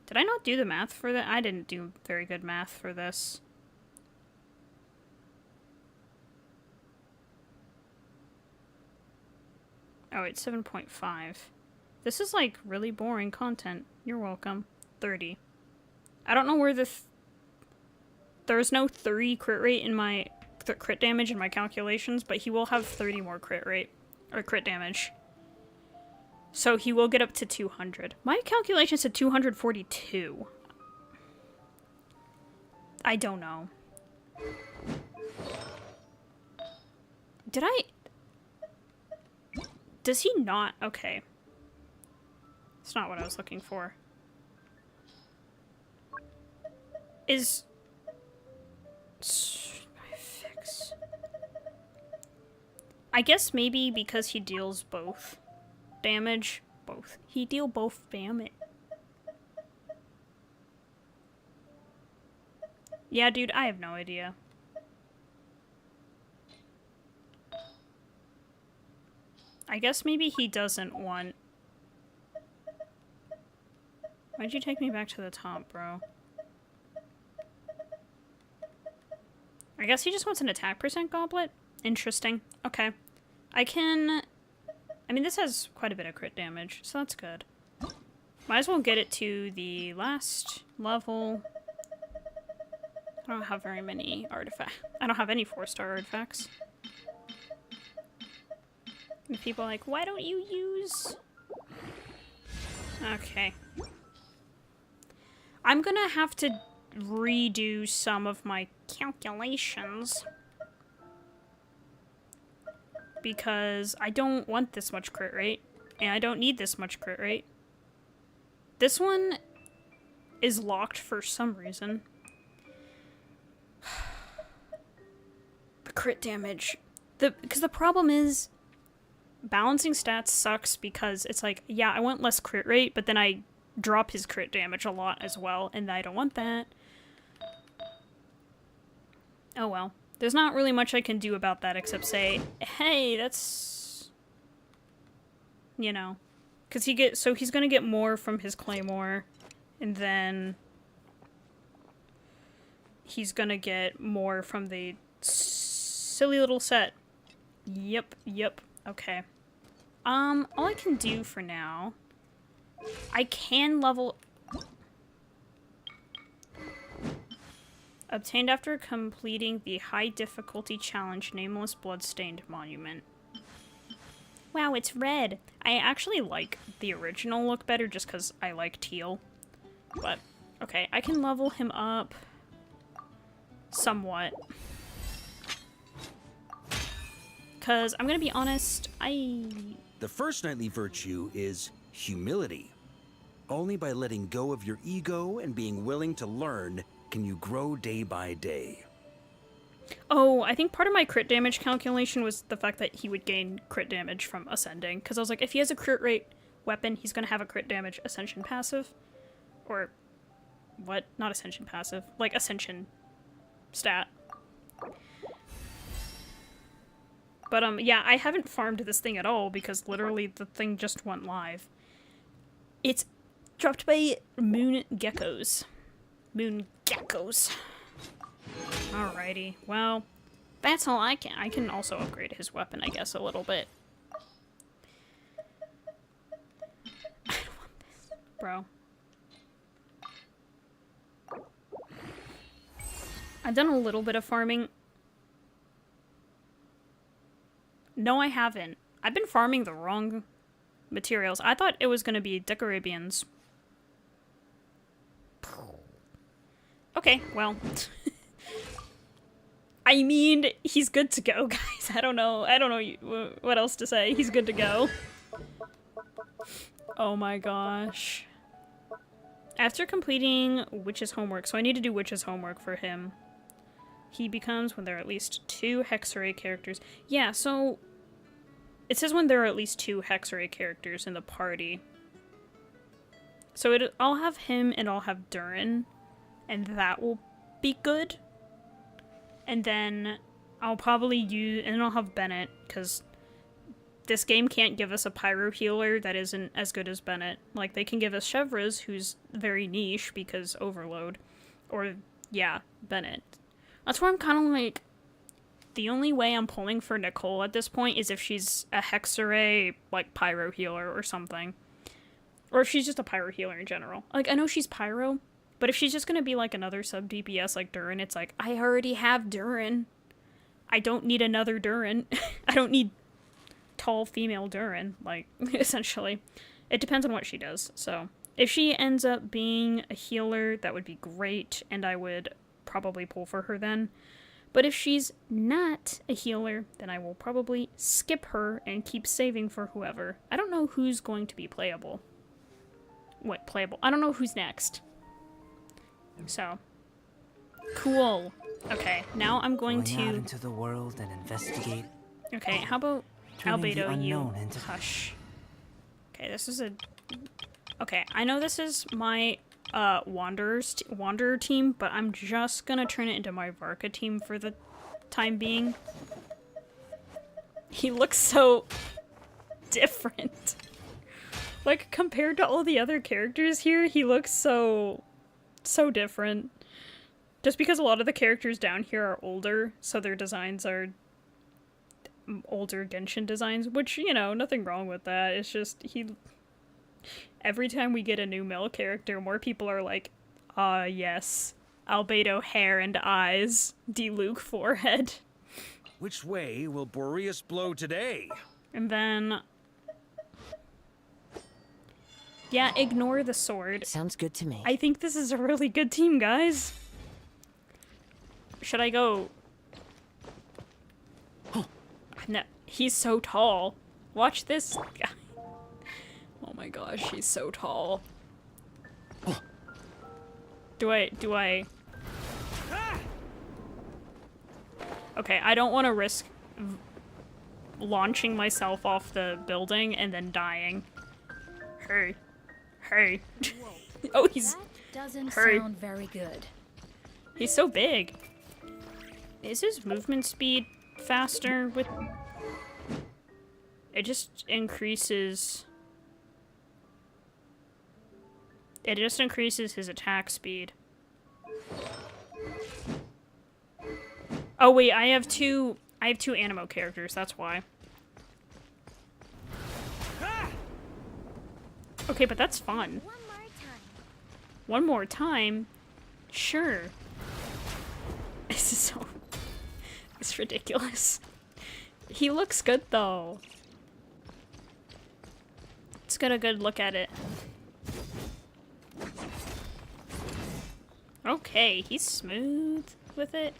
Did I not do the math for that? I didn't do very good math for this. Oh, it's 7.5. This is like really boring content. You're welcome. 30. I don't know where the... There's no 30 crit rate in my... crit damage in my calculations, but he will have 30 more crit rate. Or crit damage. So he will get up to 200. My calculation said 242. I don't know. Did I... Does he not? Okay. It's not what I was looking for. Is... Fix... I guess maybe because he deals both damage. Both. He deal both damage. Yeah, dude, I have no idea. I guess maybe he doesn't want... Why'd you take me back to the top, bro? I guess he just wants an attack percent goblet? Interesting. Okay. I can... I mean, this has quite a bit of crit damage, so that's good. Might as well get it to the last level. I don't have very many artifacts. I don't have any 4-star artifacts. And people are like, why don't you use... Okay. I'm gonna have to redo some of my calculations. Because I don't want this much crit rate. And I don't need this much crit rate. This one is locked for some reason. The crit damage. Because the problem is... Balancing stats sucks because it's like, yeah, I want less crit rate, but then I drop his crit damage a lot as well, and I don't want that. Oh well. There's not really much I can do about that except say, hey, that's... You know. Because he's gonna get more from his claymore, and then... He's gonna get more from the silly little set. Yep. Okay. All I can do for now... I can level... Obtained after completing the high difficulty challenge Nameless Bloodstained Monument. Wow, it's red! I actually like the original look better just because I like teal. But, okay, I can level him up... somewhat. Because, I'm gonna be honest, The first knightly virtue is humility. Only by letting go of your ego and being willing to learn can you grow day by day. Oh, I think part of my crit damage calculation was the fact that he would gain crit damage from ascending. Because I was like, if he has a crit rate weapon, he's gonna have a crit damage ascension passive. Or, what? Not ascension passive. Like, ascension stat. But, yeah, I haven't farmed this thing at all because literally the thing just went live. It's dropped by Moon Geckos. Moon Geckos. Alrighty, well, that's all I can. I can also upgrade his weapon, I guess, a little bit. I don't want this, bro. I've done a little bit of farming. No, I haven't. I've been farming the wrong materials. I thought it was going to be Decarabians. Okay, well. I mean, he's good to go, guys. I don't know what else to say. He's good to go. Oh my gosh. After completing Witch's homework, so I need to do Witch's homework for him. He becomes when there are at least 2 Hexarray characters. Yeah, so it says when there are at least 2 Hexarray characters in the party. So I'll have him and I'll have Durin, and that will be good. And then I'll probably I'll have Bennett, because this game can't give us a pyro healer that isn't as good as Bennett. Like, they can give us Chevreuse, who's very niche because overload. Or, yeah, Bennett. That's where I'm kind of like, the only way I'm pulling for Nicole at this point is if she's a Hexarray, like, pyro healer or something. Or if she's just a pyro healer in general. Like, I know she's pyro, but if she's just gonna be like another sub DPS like Durin, it's like, I already have Durin. I don't need another Durin. I don't need tall female Durin, like, essentially. It depends on what she does, so. If she ends up being a healer, that would be great, and I would probably pull for her then. But if she's not a healer, then I will probably skip her and keep saving for whoever. I don't know who's going to be playable. What, playable? I don't know who's next. So, cool. Okay, now I'm going Out to into the world and investigate. Okay, how about Turning the Albedo, you unknown into- hush. Okay, this is a... Okay, I know this is my Wanderer team, but I'm just gonna turn it into my Varka team for the time being. He looks so different. Like, compared to all the other characters here, he looks so different. Just because a lot of the characters down here are older, so their designs are older Genshin designs, which, you know, nothing wrong with that. It's just, every time we get a new male character, more people are like, yes, Albedo hair and eyes, Diluc forehead. Which way will Boreas blow today? And then... Yeah, ignore the sword. Sounds good to me. I think this is a really good team, guys. Should I go... No, he's so tall. Watch this guy. Oh my gosh, he's so tall. Do I... Okay, I don't want to risk launching myself off the building and then dying. Hey. Hey. Oh, he's... That doesn't Hurry. sound very good. He's so big. Is his movement speed faster with... It just increases... It just increases his attack speed. Oh wait, I have two Animo characters, that's why. Okay, but that's fun. One more time. One more time? Sure. This is so... It's ridiculous. He looks good, though. Let's get a good look at it. Okay, he's smooth with it.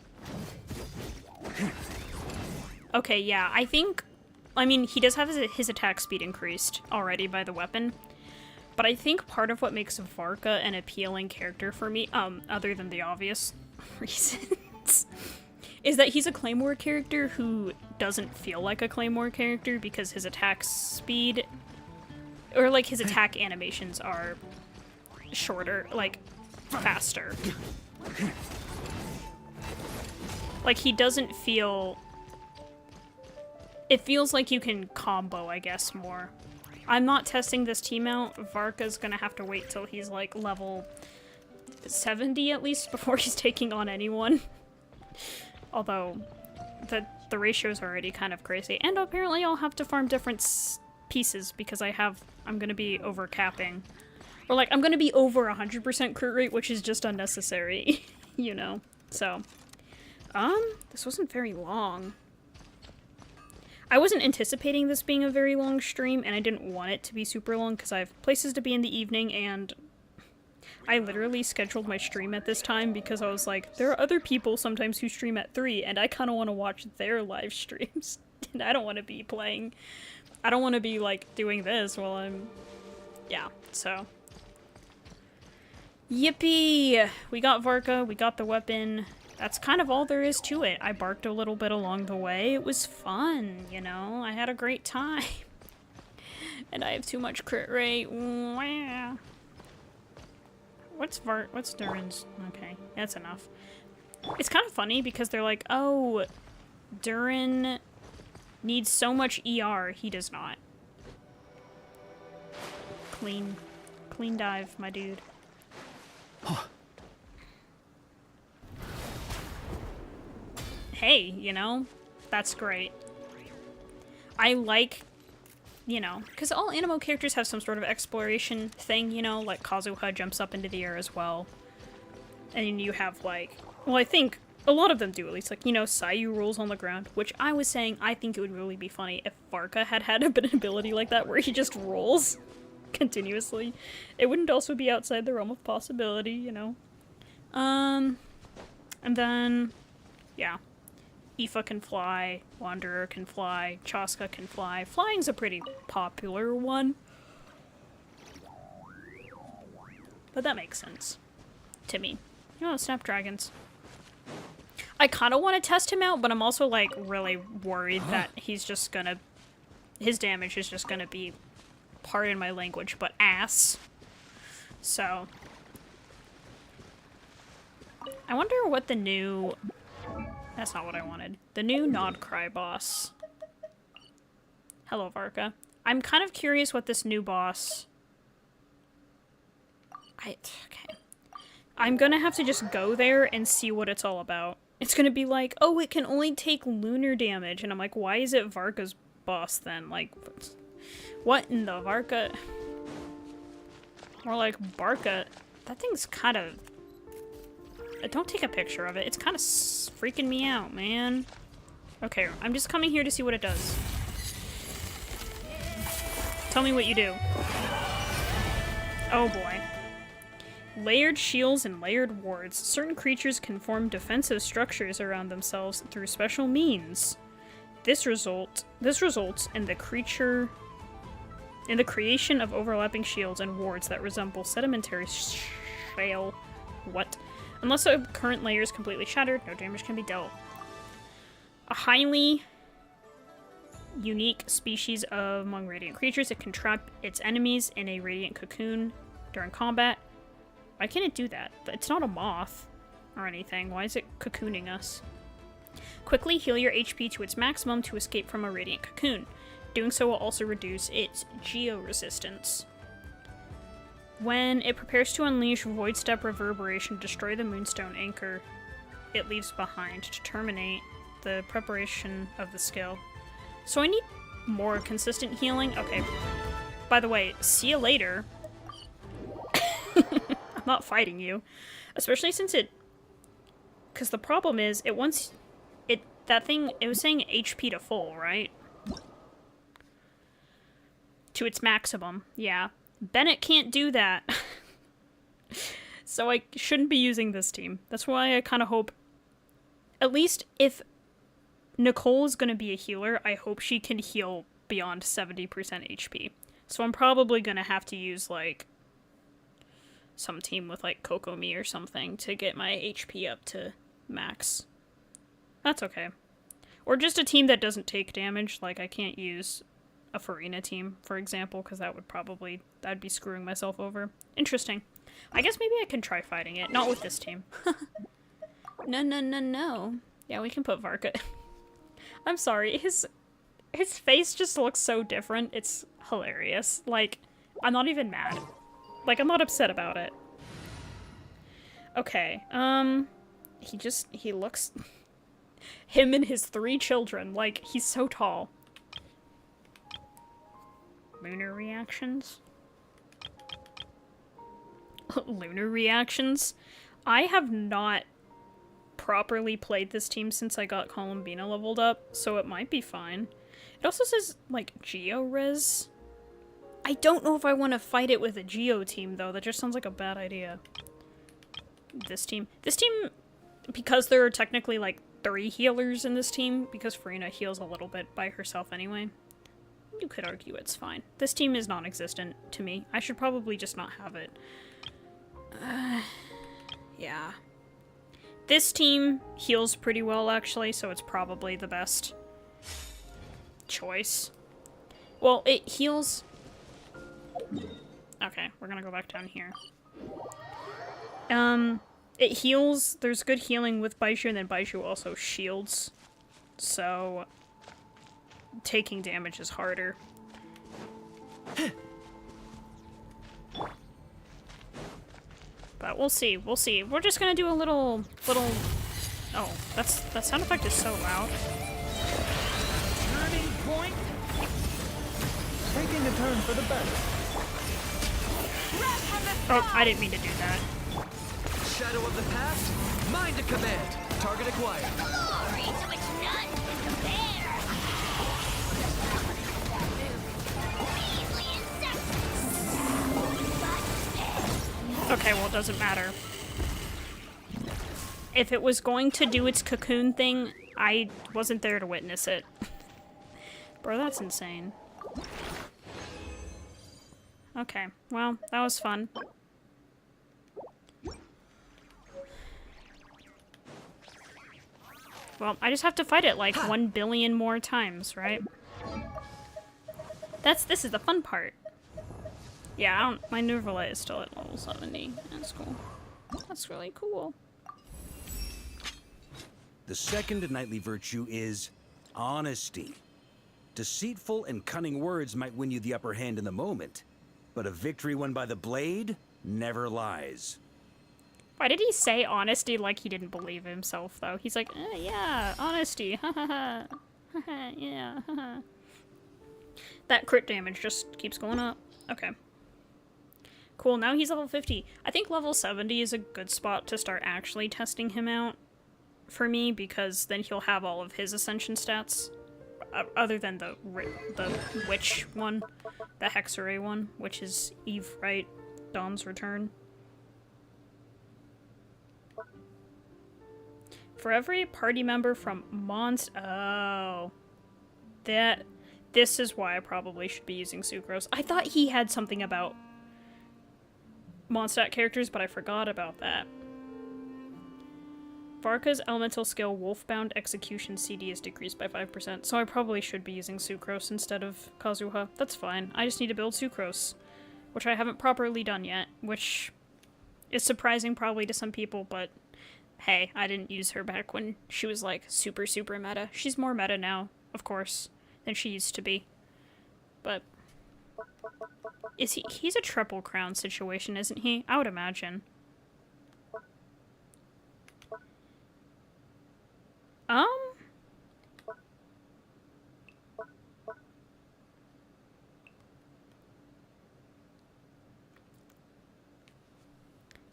Okay, yeah, I think... I mean, he does have his attack speed increased already by the weapon. But I think part of what makes Varka an appealing character for me, other than the obvious reasons, is that he's a Claymore character who doesn't feel like a Claymore character because his attack speed, or like his attack animations are shorter, like faster. Like he doesn't feel, it feels like you can combo, I guess, more. I'm not testing this team out. Varka's gonna have to wait till he's like level 70 at least before he's taking on anyone. Although the ratio's already kind of crazy. And apparently I'll have to farm different pieces because I'm gonna be over capping. Or like, I'm gonna be over 100% crit rate, which is just unnecessary, you know? So, this wasn't very long. I wasn't anticipating this being a very long stream, and I didn't want it to be super long because I have places to be in the evening, and I literally scheduled my stream at this time because I was like, there are other people sometimes who stream at 3, and I kind of want to watch their live streams. And I don't want to be playing... I don't want to be, like, doing this while I'm... Yeah, so... Yippee! We got Varka, we got the weapon. That's kind of all there is to it. I barked a little bit along the way. It was fun, you know? I had a great time. And I have too much crit rate. Wah. What's Durin's? Okay, that's enough. It's kind of funny because they're like, oh, Durin needs so much ER. He does not. Clean dive, my dude. Hey, you know, that's great. I like, you know, because all Animo characters have some sort of exploration thing, you know, like Kazuha jumps up into the air as well. And you have, like, well, I think a lot of them do, at least, like, you know, Sayu rolls on the ground, which I was saying I think it would really be funny if Varka had an ability like that where he just rolls continuously. It wouldn't also be outside the realm of possibility, you know. And then, yeah. Aoife can fly, Wanderer can fly, Chaska can fly. Flying's a pretty popular one. But that makes sense to me. Oh, Snapdragons. I kind of want to test him out, but I'm also, like, really worried that he's just gonna... His damage is just gonna be, pardon my language, but ass. So... I wonder what the new... That's not what I wanted. The new Nodcry boss. Hello, Varka. I'm kind of curious what this new boss... Okay. I'm gonna have to just go there and see what it's all about. It's gonna be like, oh, it can only take lunar damage. And I'm like, why is it Varka's boss then? Like, what in the Varka? More like Barka. That thing's kind of... Don't take a picture of it. It's kind of freaking me out, man. Okay, I'm just coming here to see what it does. Tell me what you do. Oh boy. Layered shields and layered wards. Certain creatures can form defensive structures around themselves through special means. This results in the creation of overlapping shields and wards that resemble sedimentary shale. What? Unless a current layer is completely shattered, no damage can be dealt. A highly unique species among radiant creatures. It can trap its enemies in a radiant cocoon during combat. Why can't it do that? It's not a moth or anything. Why is it cocooning us? Quickly heal your HP to its maximum to escape from a radiant cocoon. Doing so will also reduce its geo-resistance. When it prepares to unleash Void Step Reverberation, destroy the Moonstone Anchor it leaves behind to terminate the preparation of the skill. So I need more consistent healing? Okay. By the way, see you later. I'm not fighting you. Especially since it... Because the problem is, it wants... That thing, it was saying HP to full, right? To its maximum, yeah. Bennett can't do that. So I shouldn't be using this team. That's why I kind of hope... At least if Nicole is going to be a healer, I hope she can heal beyond 70% HP. So I'm probably going to have to use, like, some team with, like, Kokomi or something to get my HP up to max. That's okay. Or just a team that doesn't take damage. Like, I can't use a Farina team, for example, because that'd be screwing myself over. Interesting. I guess maybe I can try fighting it. Not with this team. No. Yeah, we can put Varka. I'm sorry, his face just looks so different. It's hilarious. Like, I'm not even mad. Like, I'm not upset about it. Okay, he looks... Him and his 3 children, like, he's so tall. Lunar reactions? Lunar reactions? I have not properly played this team since I got Columbina leveled up, so it might be fine. It also says, like, Geo-Res. I don't know if I want to fight it with a Geo team, though. That just sounds like a bad idea. This team, because there are technically, like, 3 healers in this team, because Farina heals a little bit by herself anyway. You could argue it's fine. This team is non-existent to me. I should probably just not have it. Yeah. This team heals pretty well, actually, so it's probably the best choice. Well, it heals... Okay, we're gonna go back down here. It heals... There's good healing with Baishu, and then Baishu also shields. So... taking damage is harder. But we'll see, we'll see. We're just gonna do a little... Oh, that sound effect is so loud. Turning point. Taking a turn for the better. Oh, I didn't mean to do that. Shadow of the past, mind to command. Target acquired. Glory to which none can compare! Okay, well, it doesn't matter. If it was going to do its cocoon thing, I wasn't there to witness it. Bro, that's insane. Okay, well, that was fun. Well, I just have to fight it like 1 billion more times, right? This is the fun part. Yeah, my Nervalite is still at level 70. That's cool. That's really cool. The second knightly virtue is honesty. Deceitful and cunning words might win you the upper hand in the moment, but a victory won by the blade never lies. Why did he say honesty like he didn't believe himself, though? He's like, yeah, honesty, ha ha ha, yeah, ha ha. That crit damage just keeps going up. Okay. Cool, now he's level 50. I think level 70 is a good spot to start actually testing him out for me, because then he'll have all of his ascension stats. Other than the witch one, the Hexarray one, which is Eve, right? Dawn's Return. For every party member from Oh. This is why I probably should be using Sucrose. I thought he had something about Mondstadt characters, but I forgot about that. Varka's elemental skill Wolfbound Execution CD is decreased by 5%, so I probably should be using Sucrose instead of Kazuha. That's fine. I just need to build Sucrose, which I haven't properly done yet, which is surprising probably to some people, but hey, I didn't use her back when she was like super, super meta. She's more meta now, of course, than she used to be. But he's a Triple Crown situation, isn't he? I would imagine.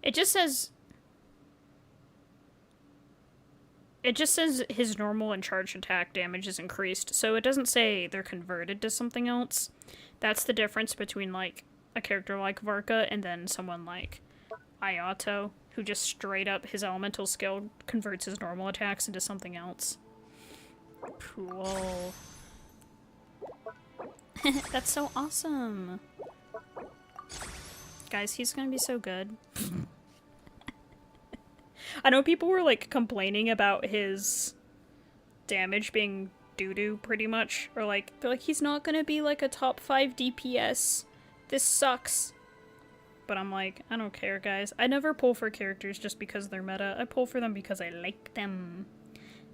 It just says his normal and charged attack damage is increased, so it doesn't say they're converted to something else. That's the difference between, like, a character like Varka and then someone like Ayato, who just straight up, his elemental skill converts his normal attacks into something else. Cool. That's so awesome. Guys, he's gonna be so good. I know people were, like, complaining about his damage being doo-doo, pretty much. Or, like, they're like, he's not gonna be, like, a top 5 DPS. This sucks. But I'm like, I don't care, guys. I never pull for characters just because they're meta. I pull for them because I like them.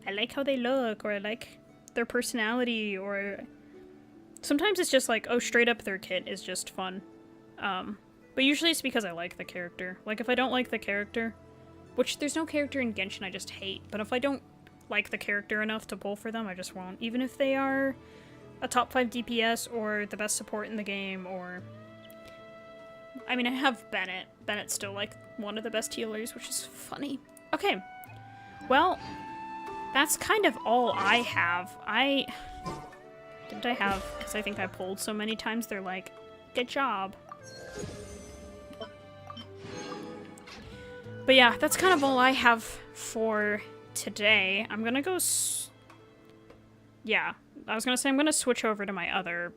I like how they look, or I like their personality, or... Sometimes it's just like, oh, straight up their kit is just fun. But usually it's because I like the character. Like, if I don't like the character... Which, there's no character in Genshin I just hate, but if I don't like the character enough to pull for them, I just won't. Even if they are a top 5 DPS, or the best support in the game, or... I mean, I have Bennett. Bennett's still, like, one of the best healers, which is funny. Okay. Well, that's kind of all I have. Didn't I have, because I think I pulled so many times, they're like, good job. But yeah, that's kind of all I have for today. I'm gonna go yeah, I was gonna say I'm gonna switch over to my other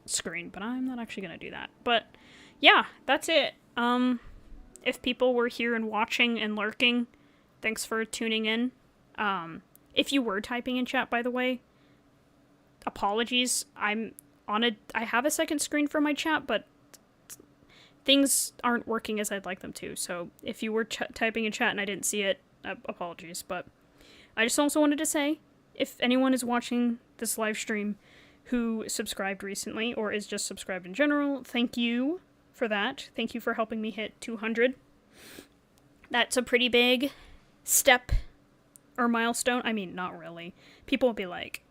screen, but I'm not actually gonna do that. But yeah, that's it. If people were here and watching and lurking, thanks for tuning in. If you were typing in chat, by the way, apologies. I have a second screen for my chat, but things aren't working as I'd like them to. So if you were typing in chat and I didn't see it, apologies. But I just also wanted to say, if anyone is watching this live stream who subscribed recently or is just subscribed in general, thank you for that. Thank you for helping me hit 200. That's a pretty big step or milestone. I mean, not really. People will be like,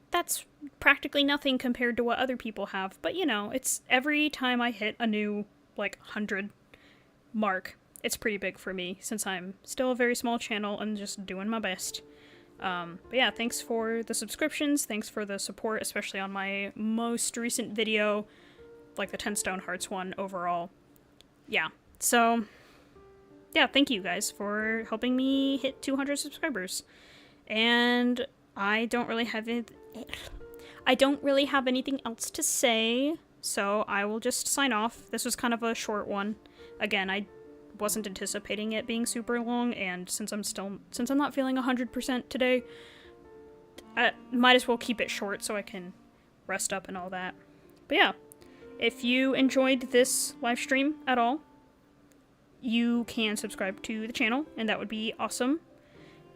that's practically nothing compared to what other people have. But, you know, it's every time I hit a new, like, 100 mark, it's pretty big for me, since I'm still a very small channel and just doing my best. But yeah, thanks for the subscriptions, thanks for the support, especially on my most recent video, like the 10 Stone Hearts one overall. Yeah, so, yeah, thank you guys for helping me hit 200 subscribers. And I don't really have anything else to say, so I will just sign off. This was kind of a short one. Again, I wasn't anticipating it being super long, and since I'm not feeling 100% today, I might as well keep it short so I can rest up and all that. But yeah, if you enjoyed this live stream at all, you can subscribe to the channel, and that would be awesome.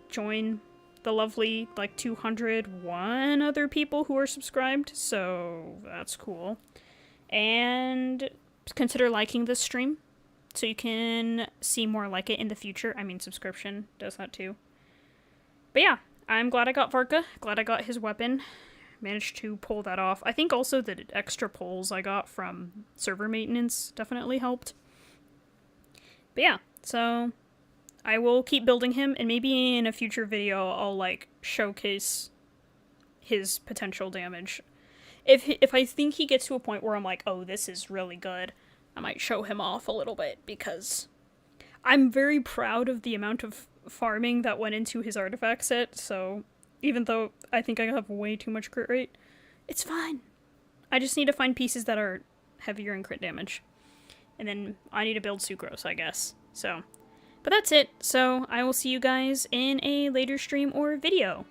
Join the lovely, like, 201 other people who are subscribed, so that's cool. And consider liking this stream so you can see more like it in the future. I mean, subscription does that too. But yeah, I'm glad I got Varka, glad I got his weapon. Managed to pull that off. I think also the extra pulls I got from server maintenance definitely helped. But yeah, so I will keep building him, and maybe in a future video I'll, like, showcase his potential damage. If I think he gets to a point where I'm like, oh, this is really good, I might show him off a little bit, because I'm very proud of the amount of farming that went into his artifact set, so even though I think I have way too much crit rate, it's fine. I just need to find pieces that are heavier in crit damage. And then I need to build Sucrose, I guess. So, but that's it. So I will see you guys in a later stream or video.